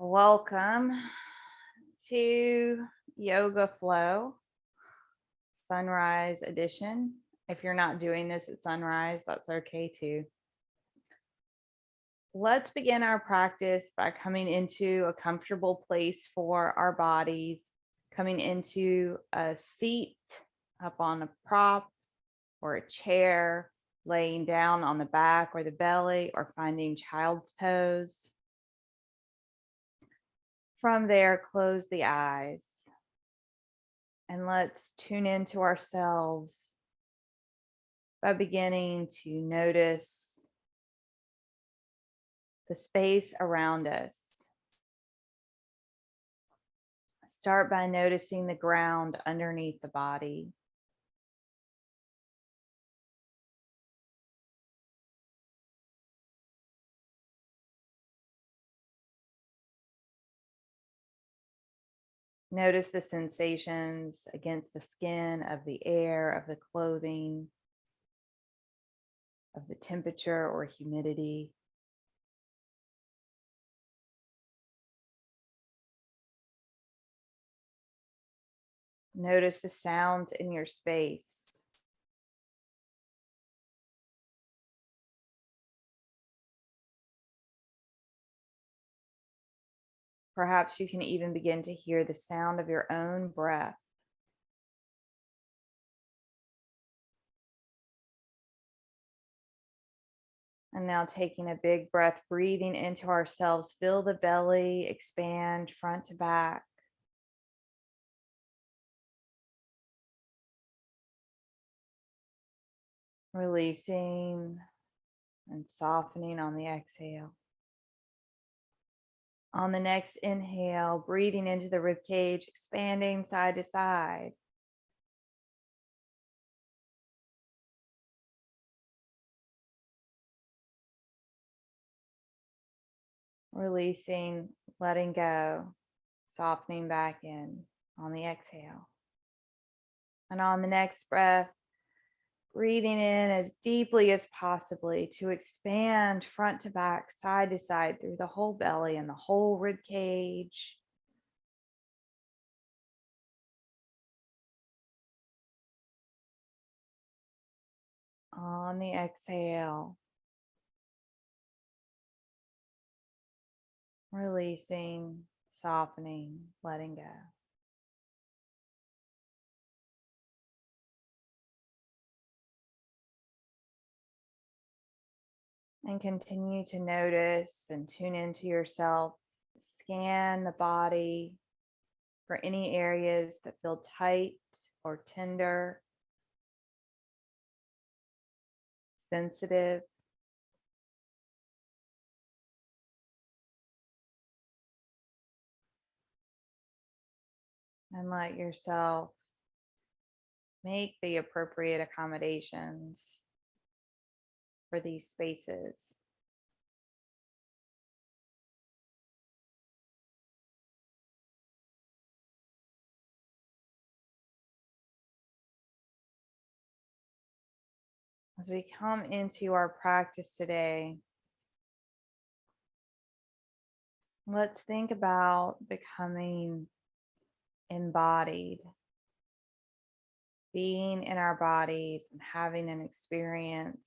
Welcome to Yoga Flow Sunrise Edition. If you're not doing this at sunrise, that's okay too. Let's begin our practice by coming into a comfortable place for our bodies, coming into a seat, up on a prop or a chair, laying down on the back or the belly, or finding child's pose. From there, close the eyes and let's tune into ourselves by beginning to notice the space around us. Start by noticing the ground underneath the body. Notice the sensations against the skin, of the air, of the clothing, of the temperature or humidity. Notice the sounds in your space. Perhaps you can even begin to hear the sound of your own breath. And now taking a big breath, breathing into ourselves, feel the belly expand front to back. Releasing and softening on the exhale. On the next inhale, breathing into the rib cage, expanding side to side. Releasing, letting go, softening back in on the exhale. And on the next breath, breathing in as deeply as possibly to expand front to back, side to side through the whole belly and the whole rib cage. On the exhale, releasing, softening, letting go. And continue to notice and tune into yourself. Scan the body for any areas that feel tight or tender, sensitive. And let yourself make the appropriate accommodations for these spaces. As we come into our practice today, let's think about becoming embodied, being in our bodies and having an experience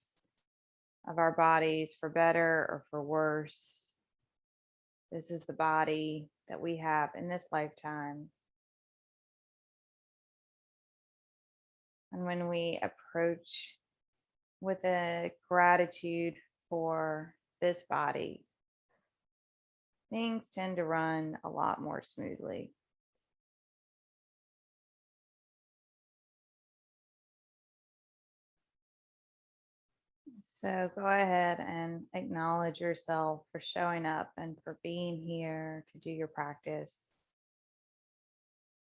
of our bodies for better or for worse. This is the body that we have in this lifetime. And when we approach with a gratitude for this body, things tend to run a lot more smoothly. So go ahead and acknowledge yourself for showing up and for being here to do your practice.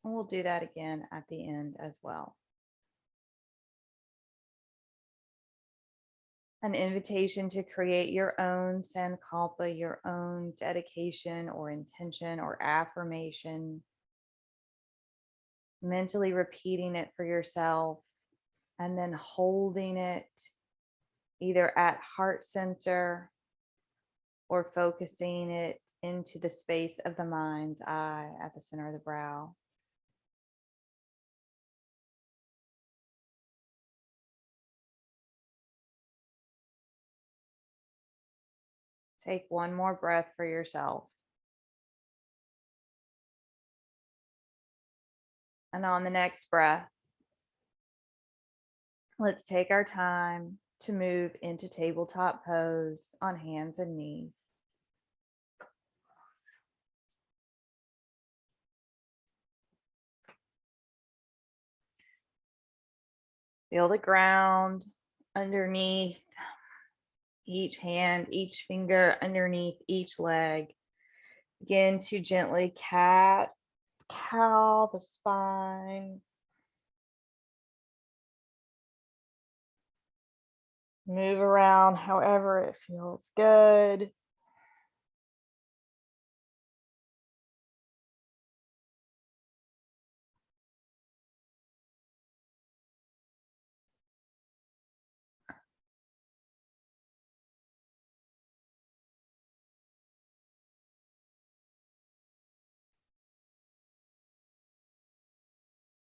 And we'll do that again at the end as well. An invitation to create your own sankalpa, your own dedication or intention or affirmation. Mentally repeating it for yourself and then holding it either at heart center or focusing it into the space of the mind's eye at the center of the brow. Take one more breath for yourself. And on the next breath, let's take our time to move into tabletop pose on hands and knees. Feel the ground underneath each hand, each finger underneath each leg. Begin to gently cat cow the spine. Move around however it feels good.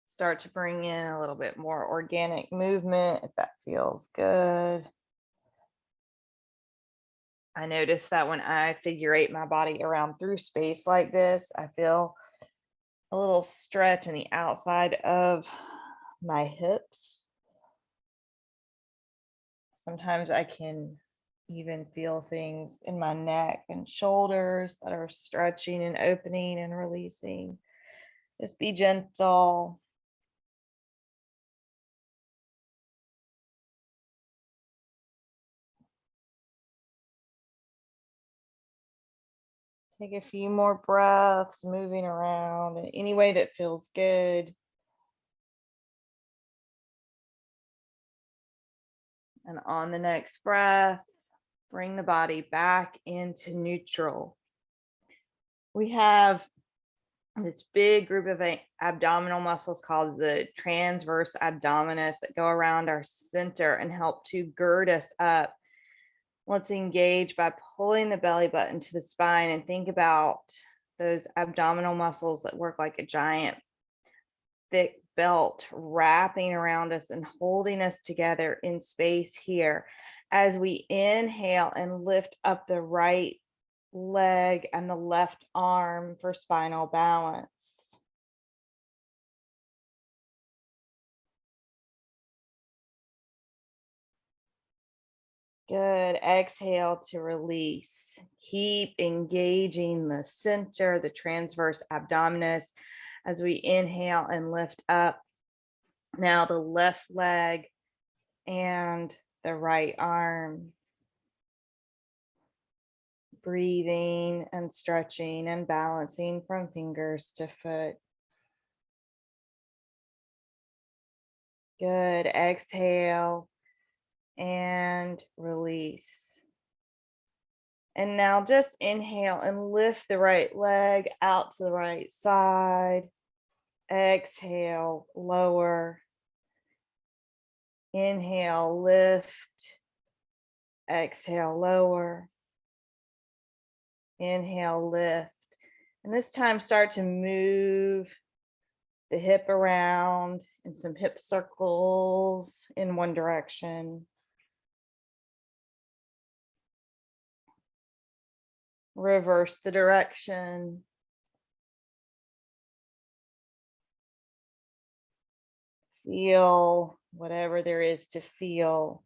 Start to bring in a little bit more organic movement if that feels good. I notice that when I figure eight my body around through space like this, I feel a little stretch in the outside of my hips. Sometimes I can even feel things in my neck and shoulders that are stretching and opening and releasing. Just be gentle. Take a few more breaths, moving around in any way that feels good. And on the next breath, bring the body back into neutral. We have this big group of abdominal muscles called the transverse abdominis that go around our center and help to gird us up. Let's engage by pulling the belly button to the spine and think about those abdominal muscles that work like a giant thick belt wrapping around us and holding us together in space here. As we inhale and lift up the right leg and the left arm for spinal balance. Good. Exhale to release. Keep engaging the center, the transverse abdominis, as we inhale and lift up. Now the left leg and the right arm. Breathing and stretching and balancing from fingers to foot. Good. Exhale and release. And now just inhale and lift the right leg out to the right side. Exhale, lower. Inhale, lift. Exhale, lower. Inhale, lift. And this time start to move the hip around in some hip circles in one direction. Reverse the direction. Feel whatever there is to feel.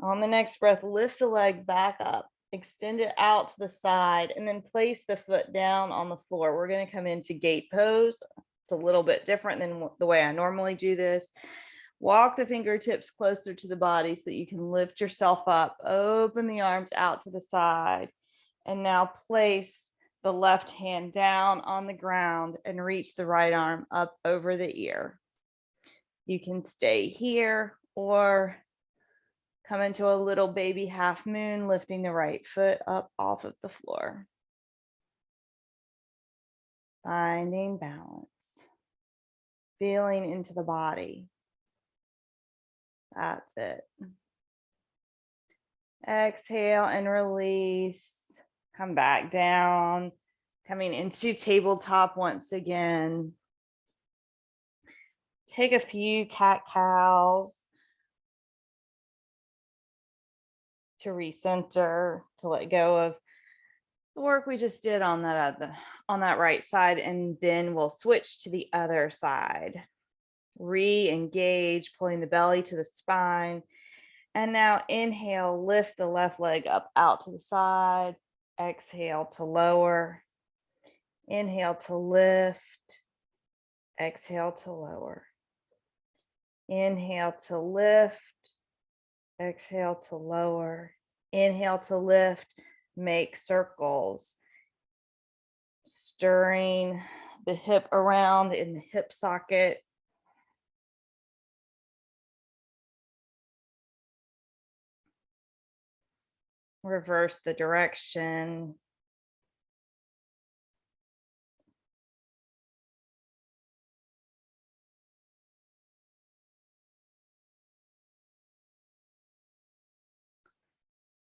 On the next breath, lift the leg back up, extend it out to the side, and then place the foot down on the floor. We're going to come into Gait Pose. It's a little bit different than the way I normally do this. Walk the fingertips closer to the body so that you can lift yourself up. Open the arms out to the side. And now place the left hand down on the ground and reach the right arm up over the ear. You can stay here or come into a little baby half moon, lifting the right foot up off of the floor. Finding balance. Feeling into the body. That's it. Exhale and release. Come back down, coming into tabletop once again. Take a few cat-cows to recenter, to let go of the work we just did on that right side, and then we'll switch to the other side. Re-engage, pulling the belly to the spine. And now inhale, lift the left leg up out to the side. Exhale to lower. Inhale to lift. Exhale to lower. Inhale to lift. Exhale to lower. Inhale to lift. Make circles. Stirring the hip around in the hip socket. Reverse the direction.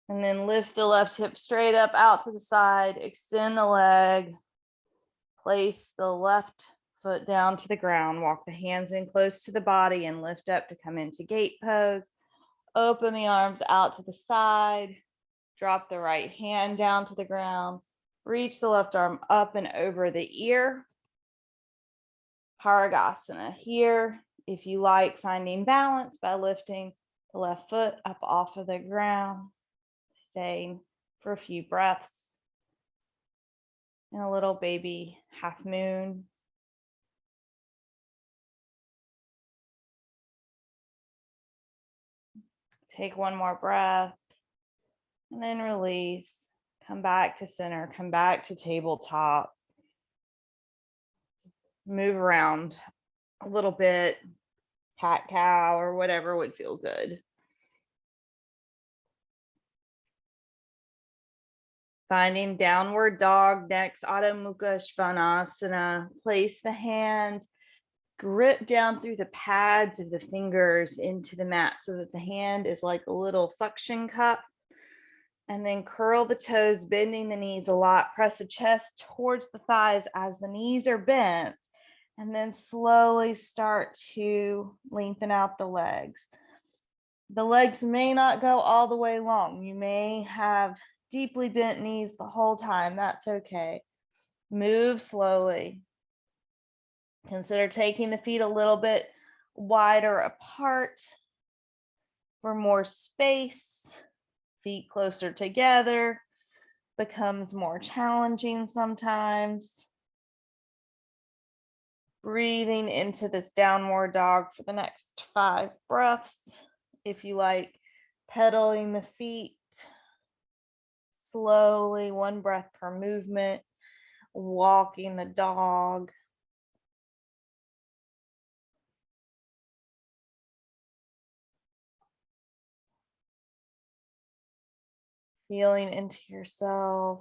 And then lift the left hip straight up out to the side, extend the leg, place the left foot down to the ground, walk the hands in close to the body and lift up to come into Gait Pose. Open the arms out to the side, drop the right hand down to the ground, reach the left arm up and over the ear. Paragasana here. If you like, finding balance by lifting the left foot up off of the ground. Staying for a few breaths in a little baby half moon. Take one more breath and then release. Come back to center, come back to tabletop. Move around a little bit, cat cow or whatever would feel good. Finding downward dog next, Adho Mukha Svanasana. Place the hands, grip down through the pads of the fingers into the mat so that the hand is like a little suction cup. And then curl the toes, bending the knees a lot. Press the chest towards the thighs as the knees are bent. And then slowly start to lengthen out the legs. The legs may not go all the way long. You may have deeply bent knees the whole time. That's okay. Move slowly. Consider taking the feet a little bit wider apart for more space. Feet closer together becomes more challenging sometimes. Breathing into this downward dog for the next 5 breaths. If you like, pedaling the feet slowly, 1 breath per movement, walking the dog. Feeling into yourself.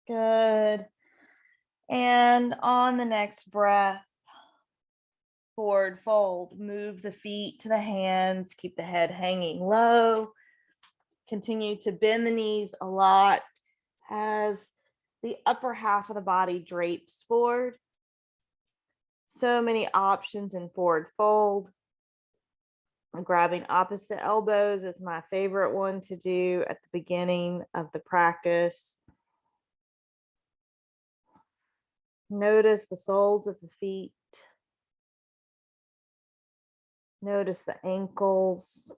Good. And on the next breath, forward fold, move the feet to the hands, keep the head hanging low. Continue to bend the knees a lot as the upper half of the body drapes forward. So many options in forward fold. Grabbing opposite elbows is my favorite one to do at the beginning of the practice. Notice the soles of the feet. Notice the ankles.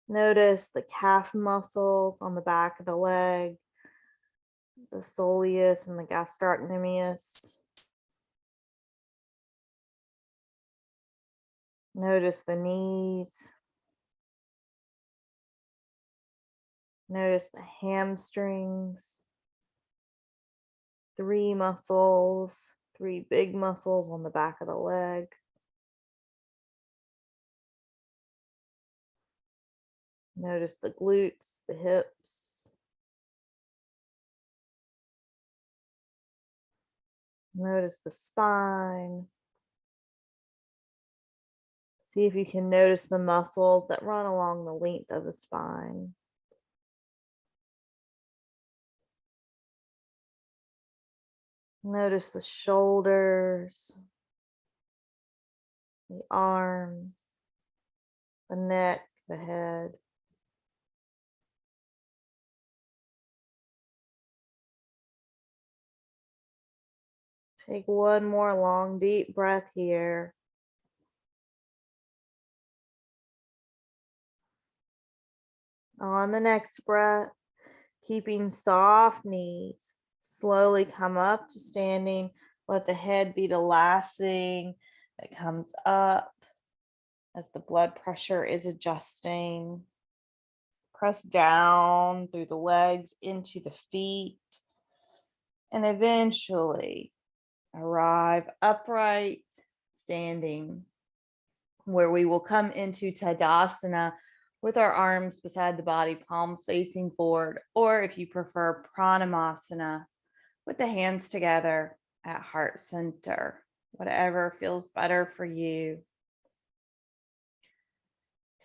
Notice the calf muscles on the back of the leg, the soleus and the gastrocnemius. Notice the knees. Notice the hamstrings. 3 muscles, 3 big muscles on the back of the leg. Notice the glutes, the hips. Notice the spine. See if you can notice the muscles that run along the length of the spine. Notice the shoulders, the arms, the neck, the head. Take one more long, deep breath here. On the next breath, keeping soft knees, slowly come up to standing. Let the head be the last thing that comes up as the blood pressure is adjusting. Press down through the legs into the feet, and eventually arrive upright, standing, where we will come into Tadasana with our arms beside the body, palms facing forward, or if you prefer, Pranamasana with the hands together at heart center, whatever feels better for you.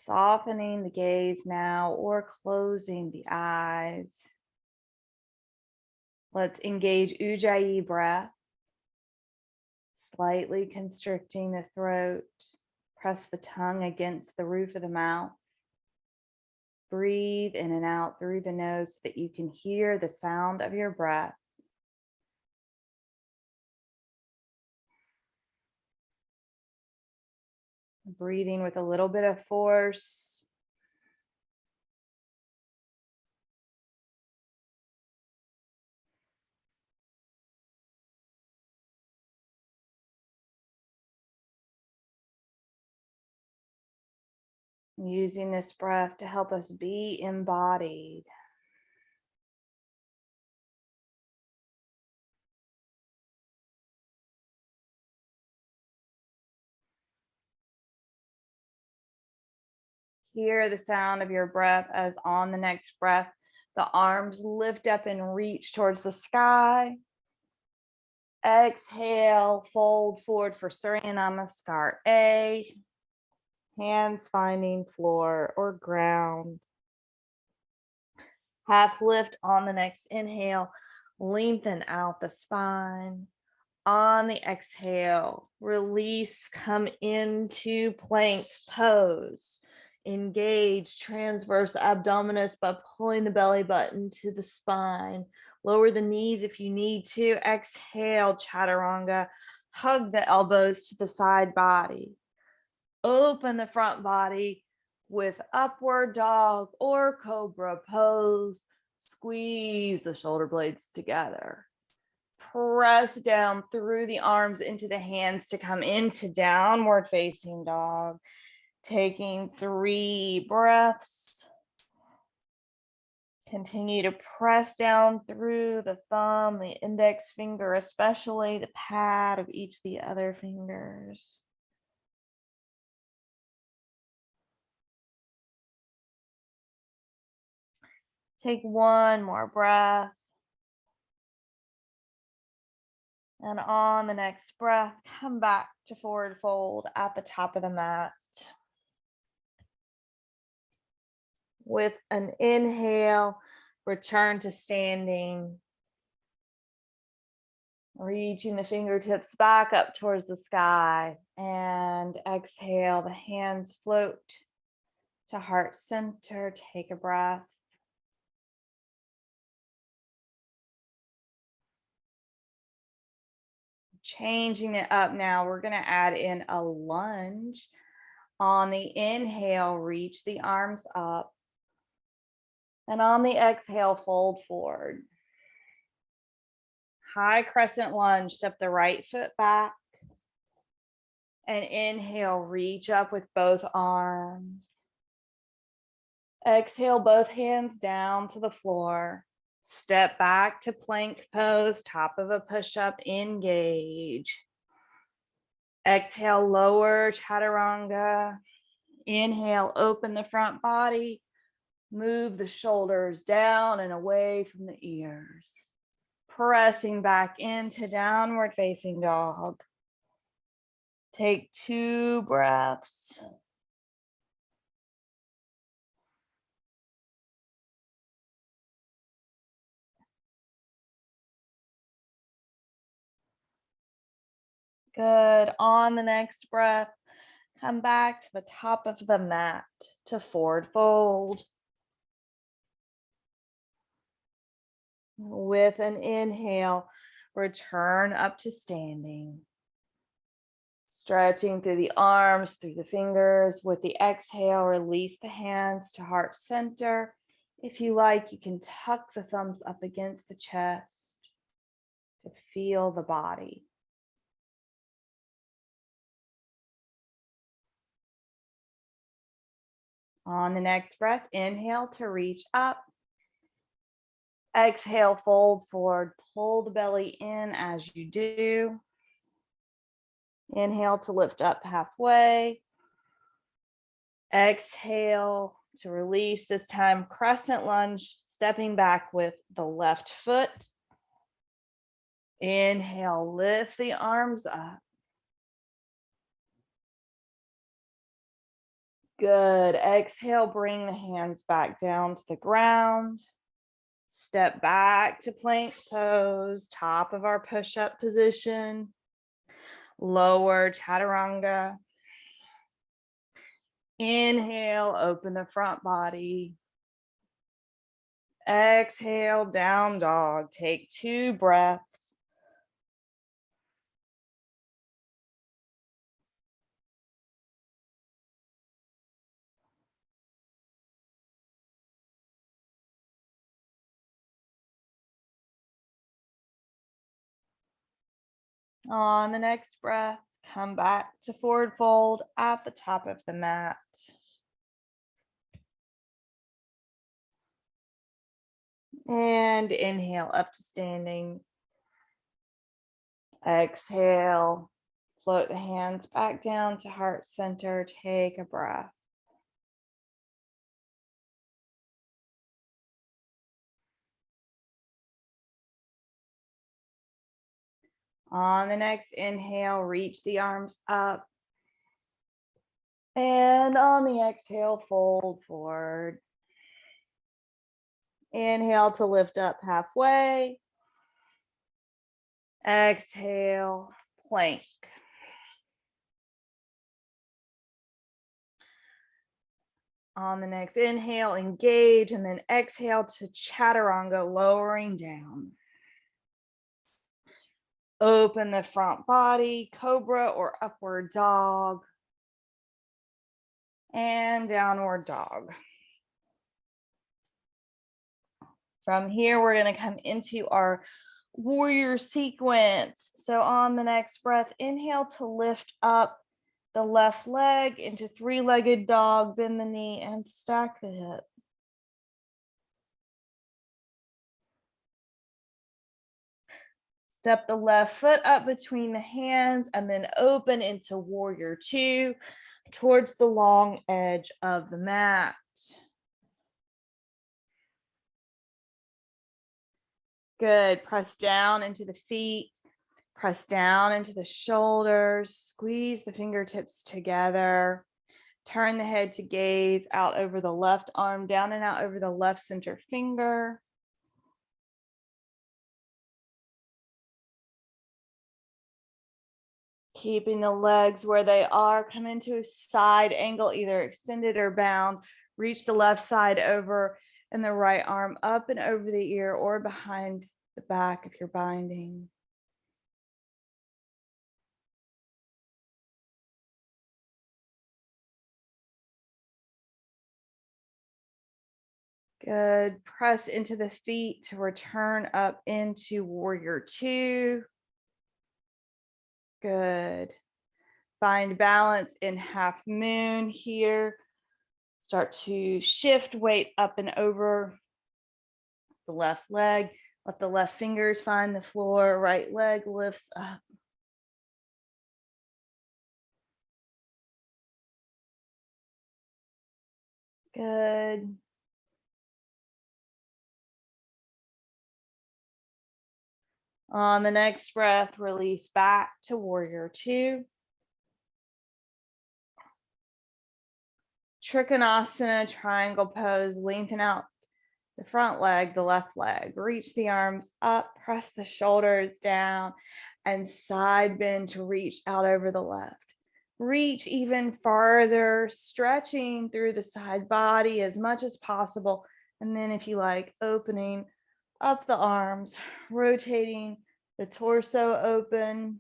Softening the gaze now or closing the eyes. Let's engage Ujjayi breath, slightly constricting the throat. Press the tongue against the roof of the mouth. Breathe in and out through the nose so that you can hear the sound of your breath. Breathing with a little bit of force. Using this breath to help us be embodied. Hear the sound of your breath as on the next breath, the arms lift up and reach towards the sky. Exhale, fold forward for Surya Namaskar A. Hands finding floor or ground. Half lift on the next inhale, lengthen out the spine. On the exhale, release, come into plank pose. Engage transverse abdominis by pulling the belly button to the spine. Lower the knees if you need to. Exhale, chaturanga. Hug the elbows to the side body. Open the front body with upward dog or cobra pose. Squeeze the shoulder blades together. Press down through the arms into the hands to come into downward facing dog. Taking 3 breaths. Continue to press down through the thumb, the index finger, especially the pad of each of the other fingers. Take one more breath. And on the next breath, come back to forward fold at the top of the mat. With an inhale, return to standing. Reaching the fingertips back up towards the sky. And exhale, the hands float to heart center. Take a breath. Changing it up now, we're going to add in a lunge. On the inhale, reach the arms up. And on the exhale, fold forward. High crescent lunge, step the right foot back. And inhale, reach up with both arms. Exhale, both hands down to the floor. Step back to plank pose, top of a push-up, engage. Exhale, lower chaturanga. Inhale, open the front body. Move the shoulders down and away from the ears. pressing back into downward facing dog. Take 2 breaths. Good. On the next breath, come back to the top of the mat to forward fold. With an inhale, return up to standing. Stretching through the arms, through the fingers. With the exhale, release the hands to heart center. If you like, you can tuck the thumbs up against the chest to feel the body. On the next breath, inhale to reach up. Exhale, fold forward, pull the belly in as you do. Inhale to lift up halfway. Exhale to release, this time crescent lunge, stepping back with the left foot. Inhale, lift the arms up. Good. Exhale, bring the hands back down to the ground. Step back to plank pose, top of our push-up position. Lower chaturanga. Inhale, open the front body. Exhale, down dog. Take 2 breaths. On the next breath, come back to forward fold at the top of the mat. And inhale up to standing. Exhale, float the hands back down to heart center. Take a breath. On the next inhale, reach the arms up. And on the exhale, fold forward. Inhale to lift up halfway. Exhale, plank. On the next inhale, engage, and then exhale to chaturanga, lowering down. Open the front body, cobra or upward dog. And downward dog. From here, we're going to come into our warrior sequence. So on the next breath, inhale to lift up the left leg into 3-legged dog, bend the knee and stack the hip. Step the left foot up between the hands and then open into warrior 2 towards the long edge of the mat. Good. Press down into the feet. Press down into the shoulders. Squeeze the fingertips together. Turn the head to gaze out over the left arm, down and out over the left center finger. Keeping the legs where they are. Come into a side angle, either extended or bound. Reach the left side over and the right arm up and over the ear or behind the back if you're binding. Good. Press into the feet to return up into warrior 2. Good. Find balance in half moon here. Start to shift weight up and over the left leg. Let the left fingers find the floor. Right leg lifts up. Good. On the next breath, release back to warrior two. Trikonasana, triangle pose, lengthen out the front leg, the left leg. Reach the arms up, press the shoulders down, and side bend to reach out over the left. Reach even farther, stretching through the side body as much as possible. And then if you like, opening up the arms, rotating the torso open,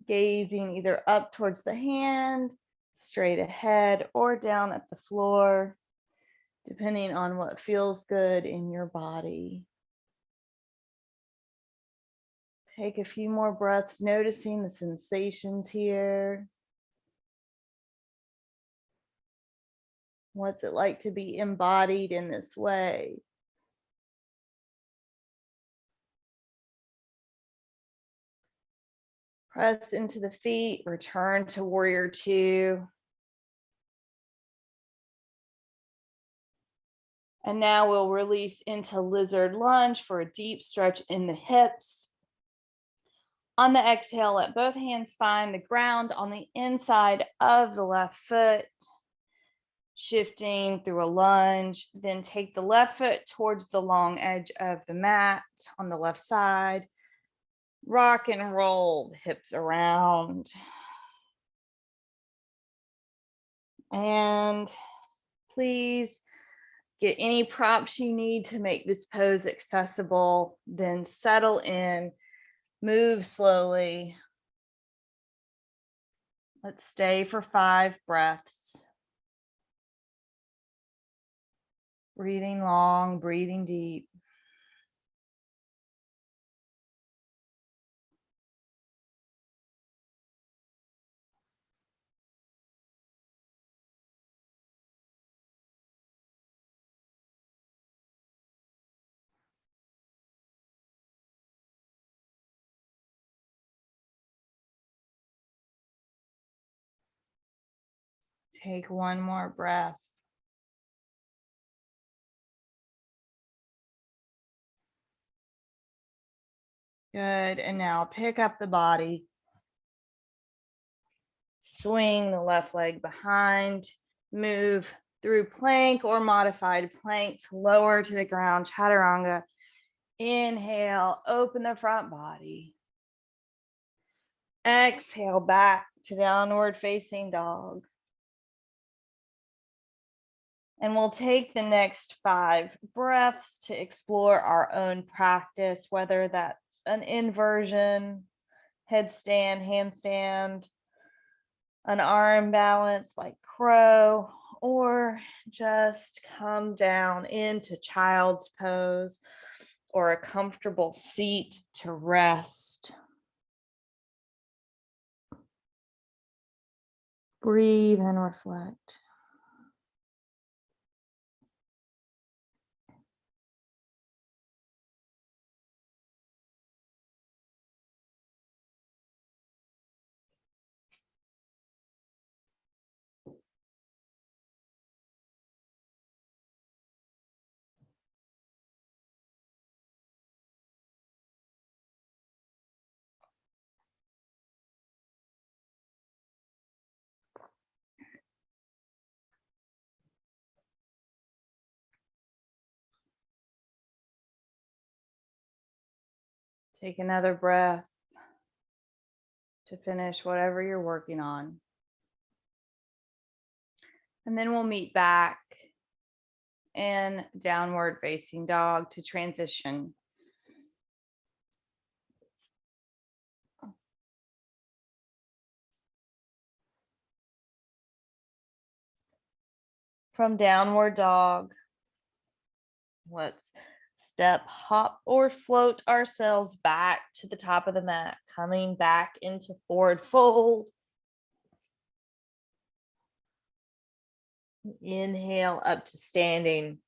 gazing either up towards the hand, straight ahead, or down at the floor, depending on what feels good in your body. Take a few more breaths, noticing the sensations here. What's it like to be embodied in this way? Press into the feet, return to warrior two. And now we'll release into lizard lunge for a deep stretch in the hips. On the exhale, let both hands find the ground on the inside of the left foot. Shifting through a lunge, then take the left foot towards the long edge of the mat on the left side. Rock and roll the hips around. And please get any props you need to make this pose accessible, then settle in, move slowly. Let's stay for 5 breaths. Breathing long, breathing deep. Take one more breath. Good, and now pick up the body. Swing the left leg behind, move through plank or modified plank to lower to the ground, chaturanga. Inhale, open the front body. Exhale back to downward facing dog. And we'll take the next 5 breaths to explore our own practice, whether that's an inversion, headstand, handstand, an arm balance like crow, or just come down into child's pose or a comfortable seat to rest. Breathe and reflect. Take another breath to finish whatever you're working on. And then we'll meet back in downward facing dog to transition. From downward dog, let's step, hop, or float ourselves back to the top of the mat, coming back into forward fold. Inhale up to standing.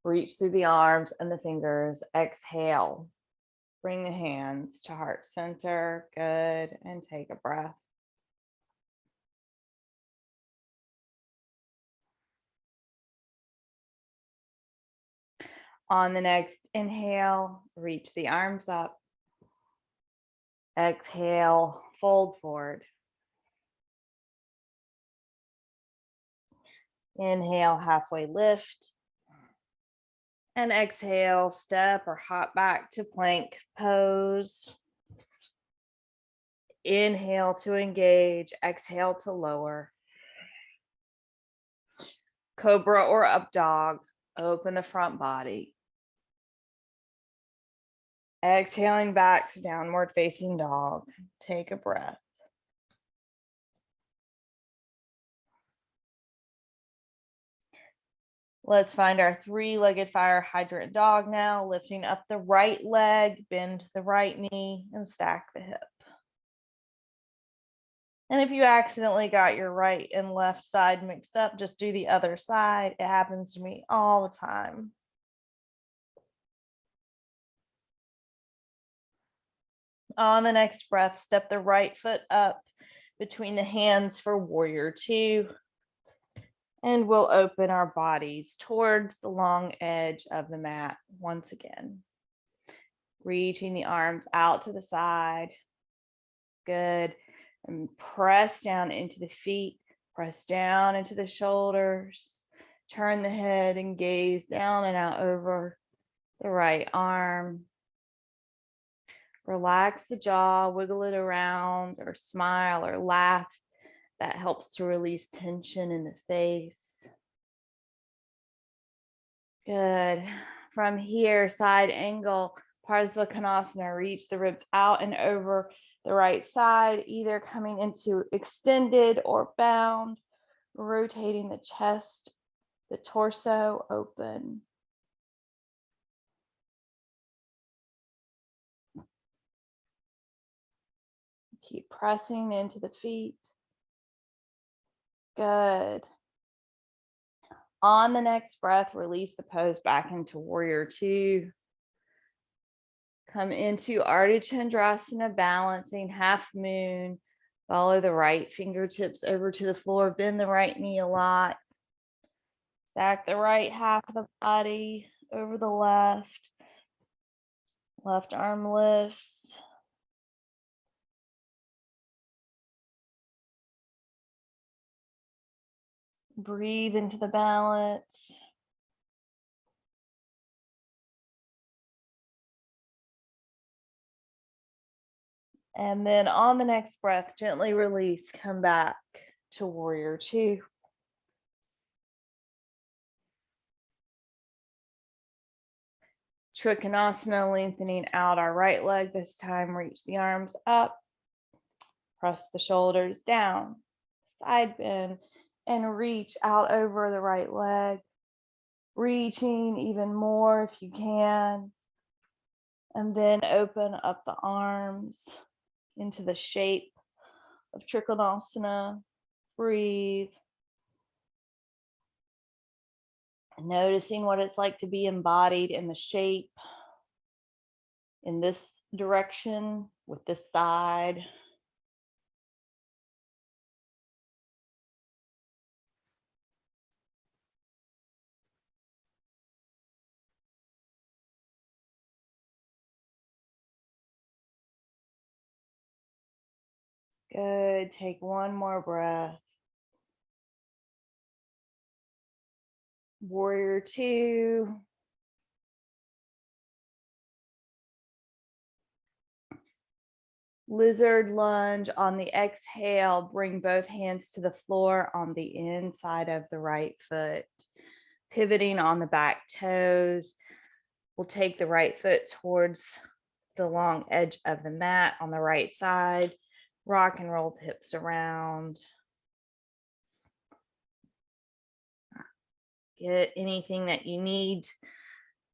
Reach through the arms and the fingers. Exhale. Bring the hands to heart center. Good. And take a breath. On the next inhale, reach the arms up. Exhale, fold forward. Inhale, halfway lift. And exhale, step or hop back to plank pose. Inhale to engage, exhale to lower. Cobra or up dog, open the front body. Exhaling back to downward facing dog. Take a breath. Let's find our three-legged fire hydrant dog now, lifting up the right leg, bend the right knee, and stack the hip. And if you accidentally got your right and left side mixed up, just do the other side. It happens to me all the time. On the next breath, step the right foot up between the hands for warrior two. And we'll open our bodies towards the long edge of the mat once again. Reaching the arms out to the side. Good. And press down into the feet. Press down into the shoulders. Turn the head and gaze down and out over the right arm. Relax the jaw, wiggle it around, or smile or laugh. That helps to release tension in the face. Good. From here, side angle, Parsvakonasana. Reach the ribs out and over the right side, either coming into extended or bound, rotating the chest, the torso open. Keep pressing into the feet. Good. On the next breath, release the pose back into warrior two. Come into Ardha Chandrasana, balancing half moon. Follow the right fingertips over to the floor. Bend the right knee a lot. Stack the right half of the body over the left. Left arm lifts. Breathe into the balance. And then on the next breath, gently release, come back to warrior two. Trikonasana, lengthening out our right leg. This time, reach the arms up. Press the shoulders down. Side bend and reach out over the right leg. Reaching even more if you can. And then open up the arms into the shape of Trikonasana. Breathe. Noticing what it's like to be embodied in the shape in this direction with this side. Good. Take one more breath. Warrior two. Lizard lunge on the exhale. Bring both hands to the floor on the inside of the right foot. Pivoting on the back toes. We'll take the right foot towards the long edge of the mat on the right side. Rock and roll hips around. Get anything that you need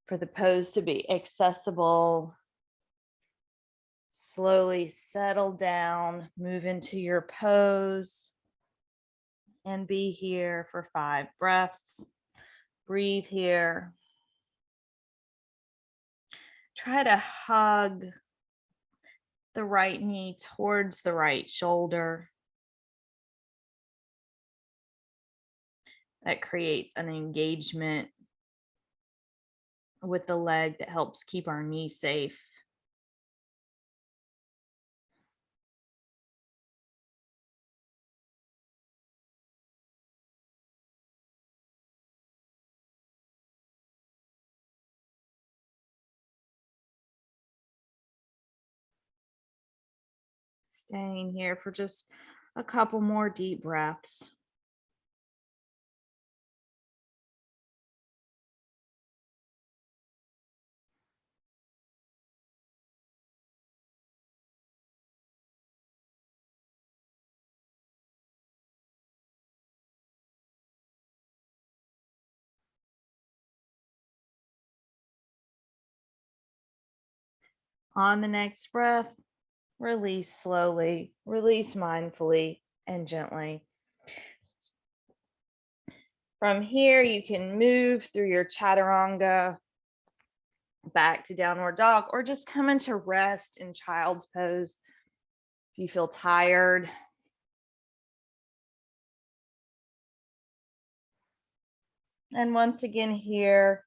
for the pose to be accessible. Slowly settle down, move into your pose, and be here for 5 breaths. Breathe here. Try to hug the right knee towards the right shoulder. That creates an engagement with the leg that helps keep our knee safe. Staying here for just a couple more deep breaths. On the next breath, release slowly, release mindfully and gently. From here, you can move through your chaturanga back to downward dog, or just come into rest in child's pose if you feel tired. And once again here,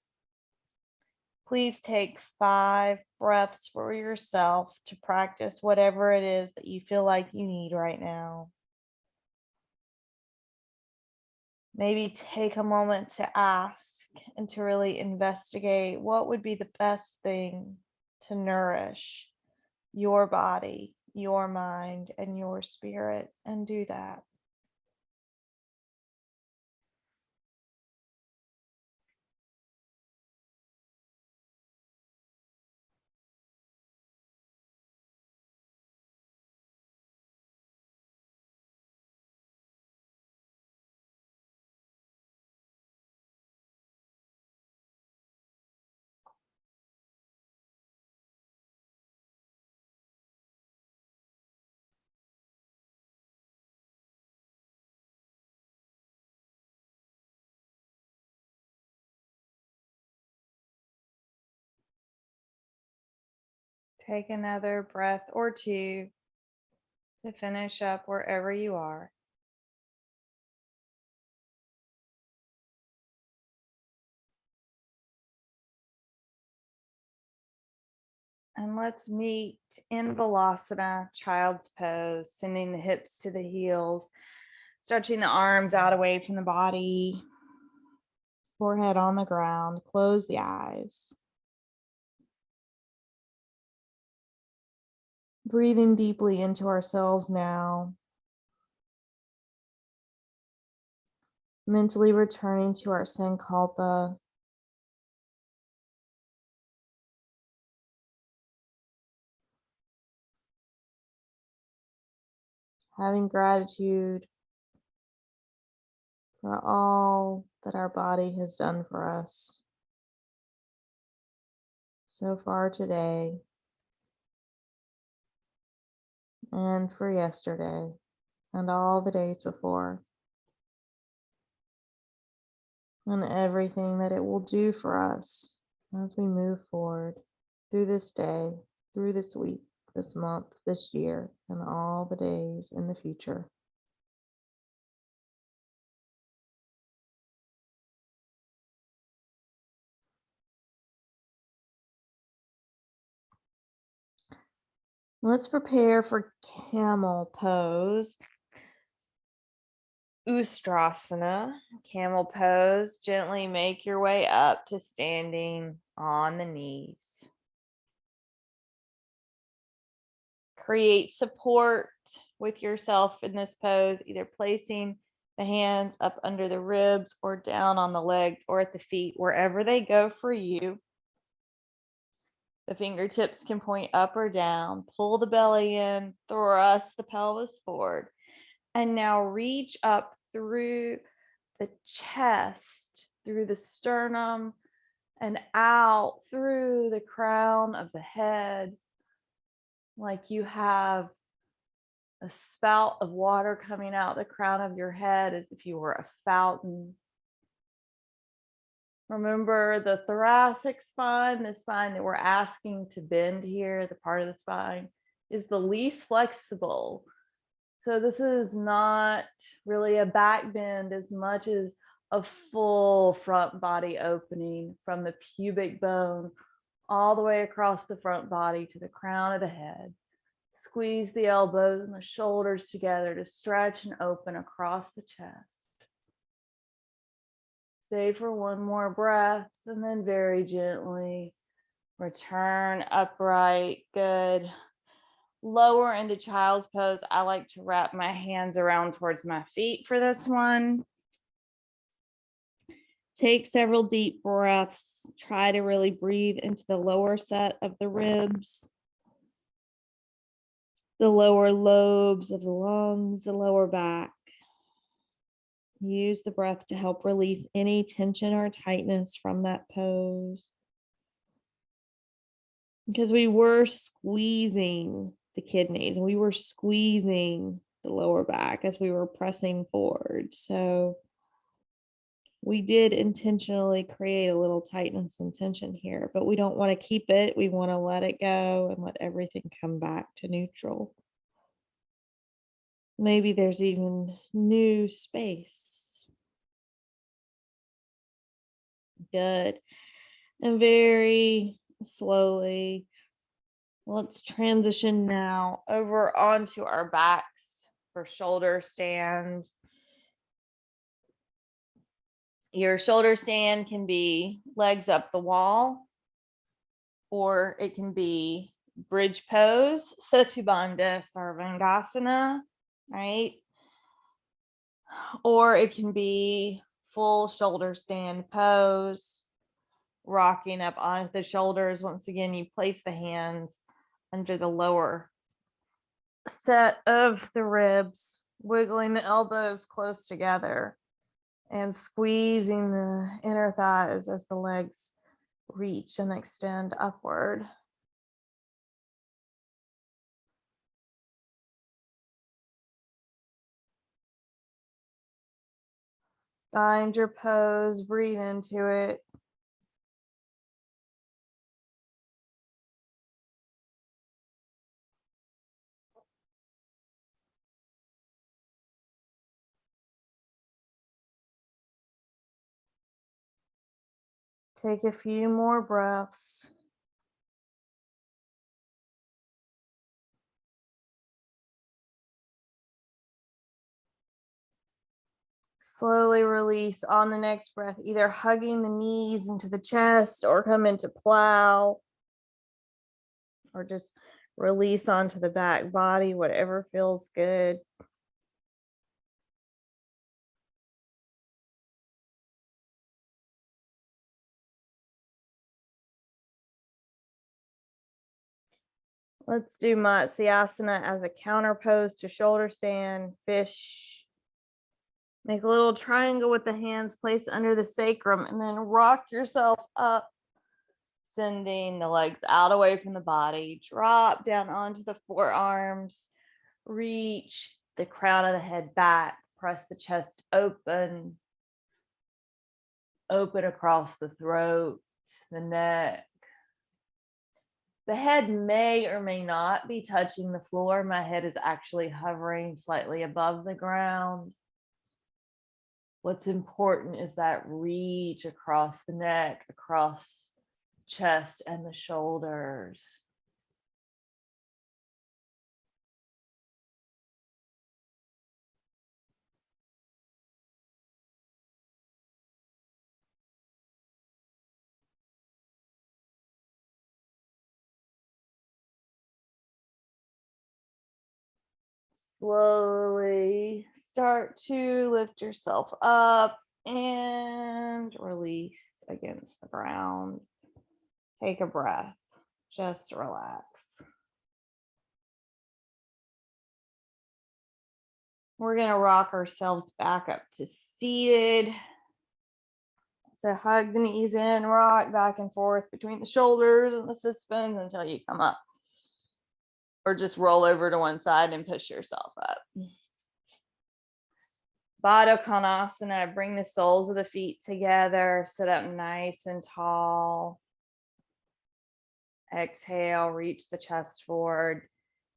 please take 5 breaths for yourself to practice whatever it is that you feel like you need right now. Maybe take a moment to ask and to really investigate what would be the best thing to nourish your body, your mind, and your spirit, and do that. Take another breath or two to finish up wherever you are. And let's meet in Velocita, child's pose, sending the hips to the heels, stretching the arms out away from the body, forehead on the ground, close the eyes. Breathing deeply into ourselves now. Mentally returning to our sankalpa. Having gratitude for all that our body has done for us so far today and for yesterday and all the days before, and everything that it will do for us as we move forward through this day, through this week, this month, this year, and all the days in the future. Let's prepare for Camel Pose. Ustrasana, Camel Pose. Gently make your way up to standing on the knees. Create support with yourself in this pose, either placing the hands up under the ribs or down on the legs or at the feet, wherever they go for you. The fingertips can point up or down. Pull the belly in, thrust the pelvis forward. And now reach up through the chest, through the sternum, and out through the crown of the head, like you have a spout of water coming out the crown of your head as if you were a fountain. Remember the thoracic spine, the spine that we're asking to bend here, the part of the spine, is the least flexible. So this is not really a back bend as much as a full front body opening from the pubic bone all the way across the front body to the crown of the head. Squeeze the elbows and the shoulders together to stretch and open across the chest. Stay for one more breath and then very gently return upright. Good. Lower into child's pose. I like to wrap my hands around towards my feet for this one. Take several deep breaths. Try to really breathe into the lower set of the ribs, the lower lobes of the lungs, the lower back. Use the breath to help release any tension or tightness from that pose. Because we were squeezing the kidneys, we were squeezing the lower back as we were pressing forward. So we did intentionally create a little tightness and tension here, but we don't want to keep it. We want to let it go and let everything come back to neutral. Maybe there's even new space. Good. And very slowly, let's transition now over onto our backs for shoulder stand. Your shoulder stand can be legs up the wall, or it can be bridge pose, Satubandha Sarvangasana, right? Or it can be full shoulder stand pose, rocking up onto the shoulders. Once again, you place the hands under the lower set of the ribs, wiggling the elbows close together and squeezing the inner thighs as the legs reach and extend upward. Find your pose, breathe into it. Take a few more breaths. Slowly release on the next breath, either hugging the knees into the chest or come into plow, or just release onto the back body, whatever feels good. Let's do Matsyasana as a counter pose to shoulder stand, fish. Make a little triangle with the hands placed under the sacrum and then rock yourself up, sending the legs out away from the body. Drop down onto the forearms. Reach the crown of the head back. Press the chest open. Open across the throat, the neck. The head may or may not be touching the floor. My head is actually hovering slightly above the ground. What's important is that reach across the neck, across the chest and the shoulders. Slowly start to lift yourself up and release against the ground. Take a breath, just relax. We're going to rock ourselves back up to seated. So hug the knees in, rock back and forth between the shoulders and the sit bones until you come up. Or just roll over to one side and push yourself up. Baddha Konasana, bring the soles of the feet together, sit up nice and tall. Exhale, reach the chest forward.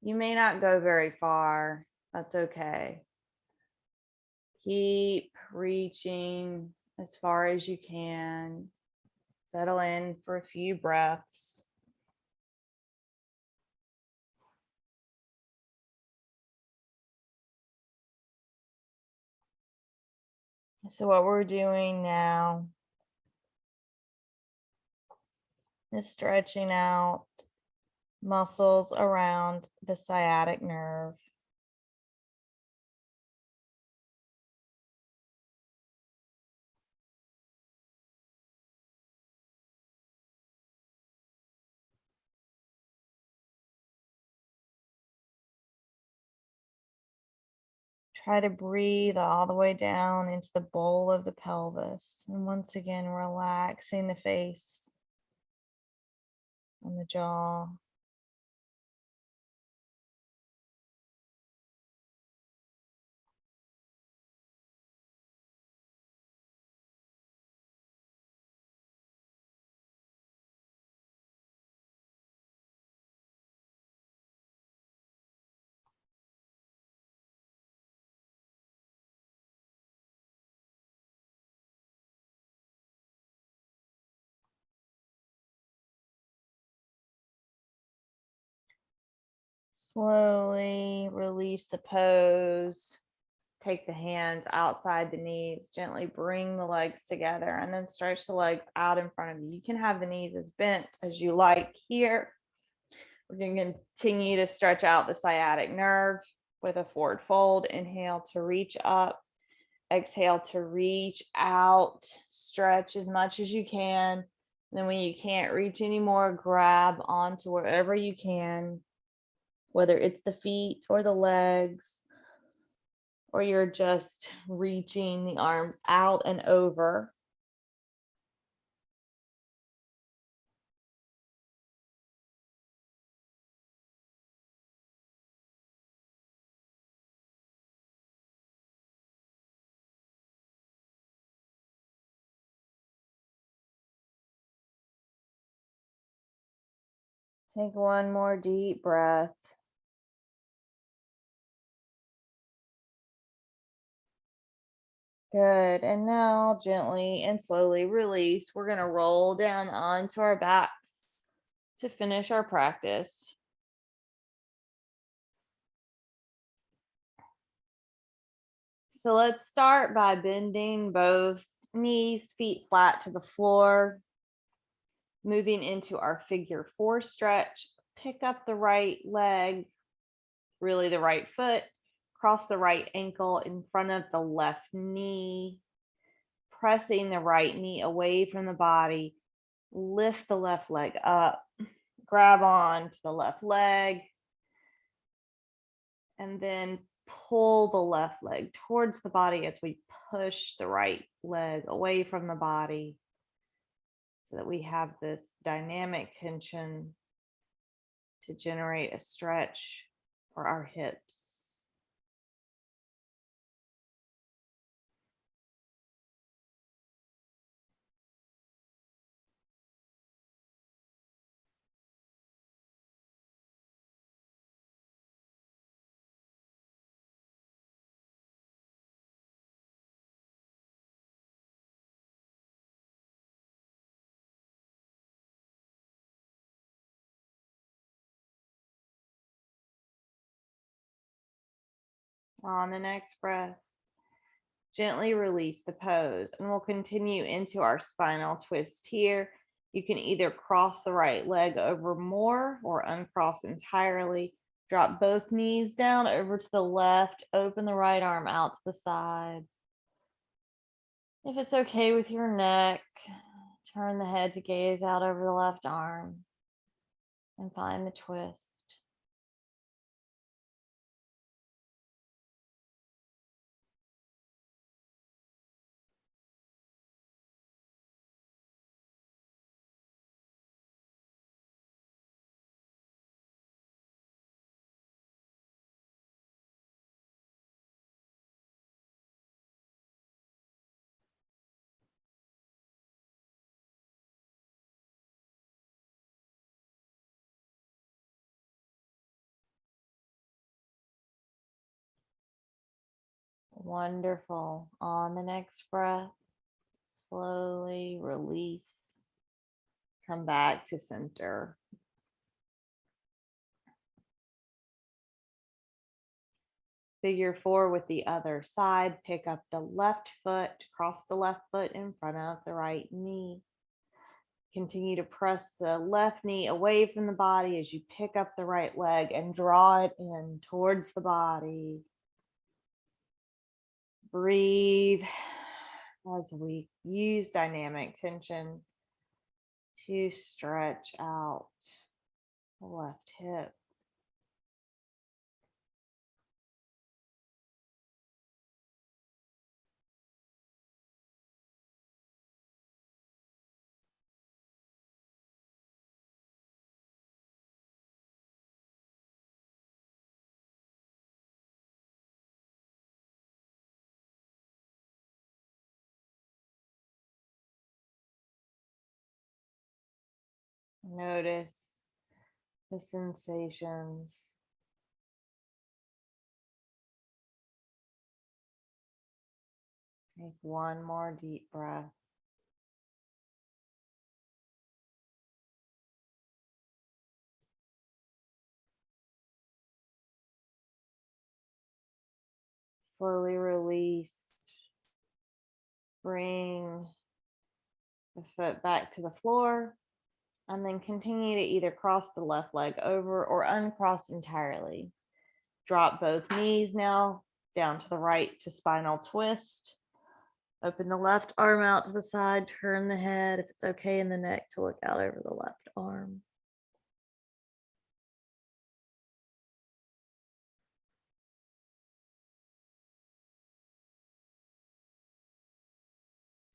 You may not go very far, that's okay. Keep reaching as far as you can. Settle in for a few breaths. So what we're doing now is stretching out muscles around the sciatic nerve. Try to breathe all the way down into the bowl of the pelvis. And once again, relaxing the face and the jaw. Slowly release the pose. Take the hands outside the knees, gently bring the legs together, and then stretch the legs out in front of you. You can have the knees as bent as you like here. We're going to continue to stretch out the sciatic nerve with a forward fold. Inhale to reach up. Exhale to reach out. Stretch as much as you can. And then when you can't reach anymore, grab onto wherever you can, whether it's the feet or the legs, or you're just reaching the arms out and over. Take one more deep breath. Good. And now gently and slowly release. We're going to roll down onto our backs to finish our practice. So let's start by bending both knees, feet flat to the floor. Moving into our figure 4 stretch. Pick up the right leg, really the right foot. Cross the right ankle in front of the left knee. Pressing the right knee away from the body. Lift the left leg up. Grab on to the left leg. And then pull the left leg towards the body as we push the right leg away from the body, so that we have this dynamic tension to generate a stretch for our hips. On the next breath, gently release the pose, and we'll continue into our spinal twist here. You can either cross the right leg over more or uncross entirely. Drop both knees down over to the left, open the right arm out to the side. If it's okay with your neck, turn the head to gaze out over the left arm and find the twist. Wonderful. On the next breath, Slowly release. Come back to center. Figure 4 with the other side. Pick up the left foot, cross the left foot in front of the right knee. Continue to press the left knee away from the body as you pick up the right leg and draw it in towards the body. Breathe as we use dynamic tension to stretch out the left hip. Notice the sensations. Take one more deep breath. Slowly release. Bring the foot back to the floor. And then continue to either cross the left leg over or uncross entirely. Drop both knees now down to the right to spinal twist. Open the left arm out to the side, turn the head, if it's okay, in the neck to look out over the left arm.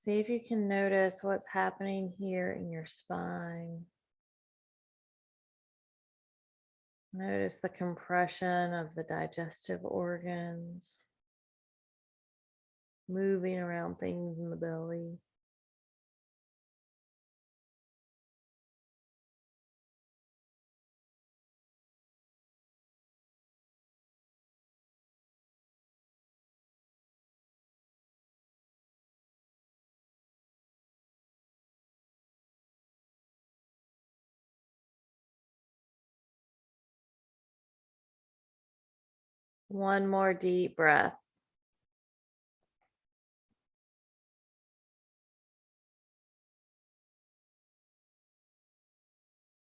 See if you can notice what's happening here in your spine. Notice the compression of the digestive organs, moving around things in the belly. One more deep breath.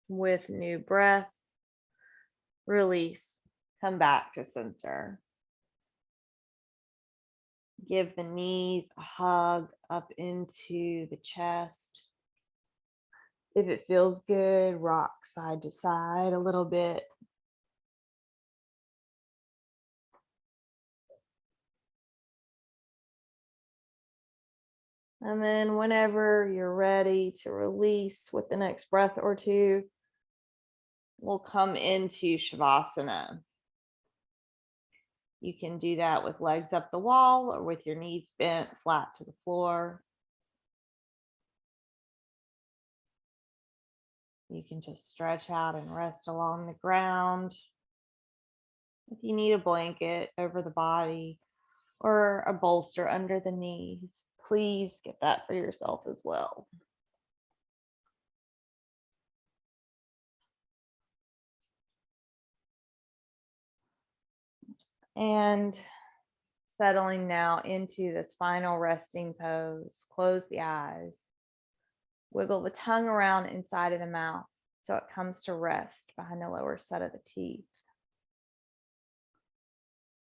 With new breath, release, come back to center. Give the knees a hug up into the chest. If it feels good, rock side to side a little bit. And then whenever you're ready to release with the next breath or two, we'll come into Savasana. You can do that with legs up the wall or with your knees bent flat to the floor. You can just stretch out and rest along the ground. If you need a blanket over the body or a bolster under the knees, please get that for yourself as well. And settling now into this final resting pose, close the eyes. Wiggle the tongue around inside of the mouth so it comes to rest behind the lower set of the teeth.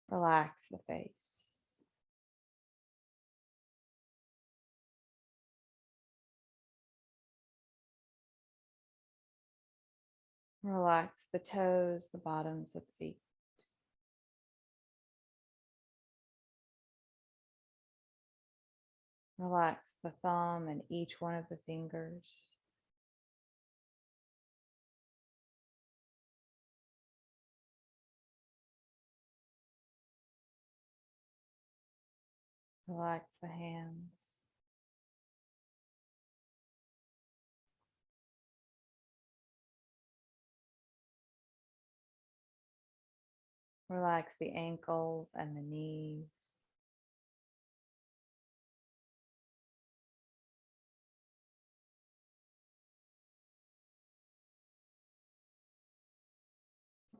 Relax the face. Relax the toes, the bottoms of the feet. Relax the thumb and each one of the fingers. Relax the hands. Relax the ankles and the knees.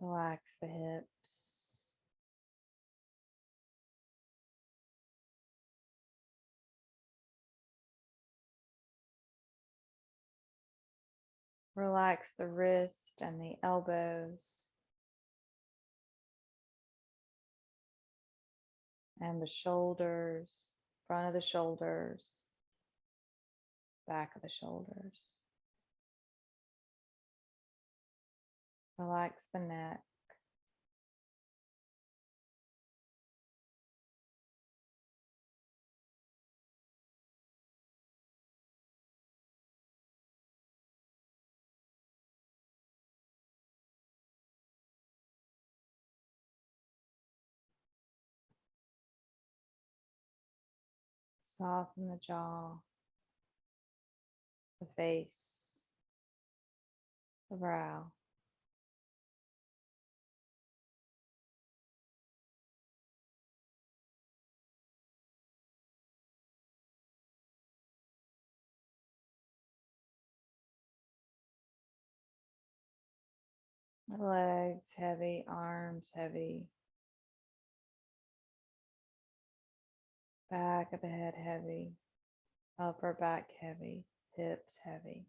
Relax the hips. Relax the wrist and the elbows and the shoulders, front of the shoulders, back of the shoulders. Relax the neck. Soften the jaw, the face, the brow. Legs heavy, arms heavy, back of the head heavy, upper back heavy, hips heavy.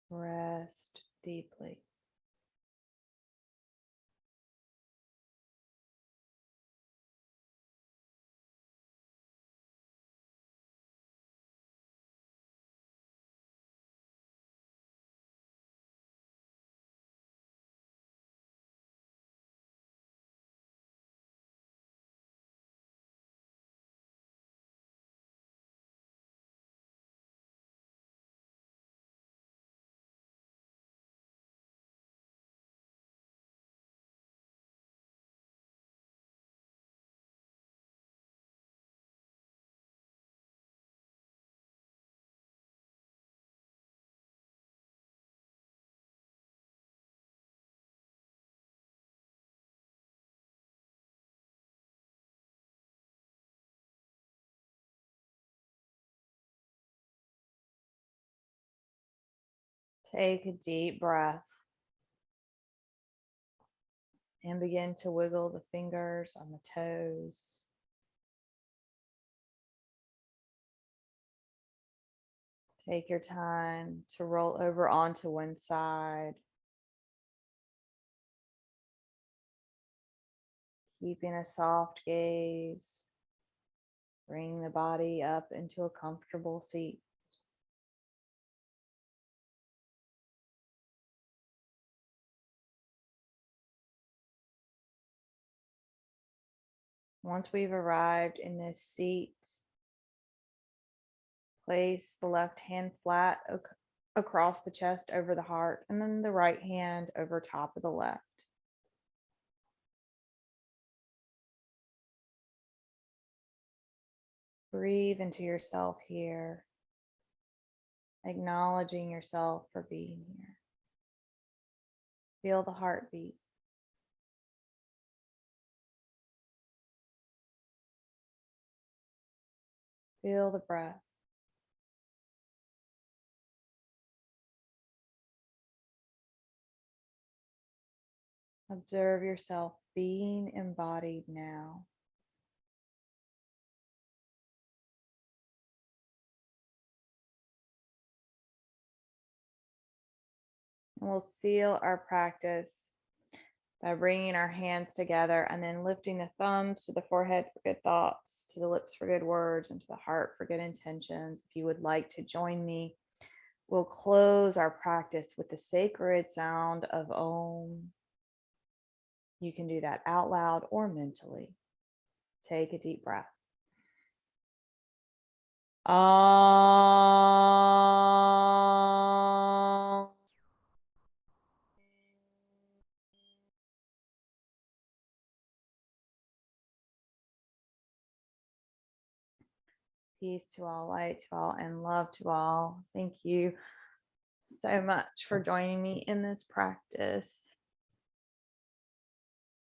Rest deeply. Take a deep breath and begin to wiggle the fingers on the toes. Take your time to roll over onto one side, keeping a soft gaze. Bring the body up into a comfortable seat. Once we've arrived in this seat, place the left hand flat across the chest over the heart, and then the right hand over top of the left. Breathe into yourself here, acknowledging yourself for being here. Feel the heartbeat. Feel the breath. Observe yourself being embodied now. And we'll seal our practice by bringing our hands together and then lifting the thumbs to the forehead for good thoughts, to the lips for good words, and to the heart for good intentions. If you would like to join me, we'll close our practice with the sacred sound of Om. You can do that out loud or mentally. Take a deep breath. Om. Peace to all, light to all, and love to all. Thank you so much for joining me in this practice.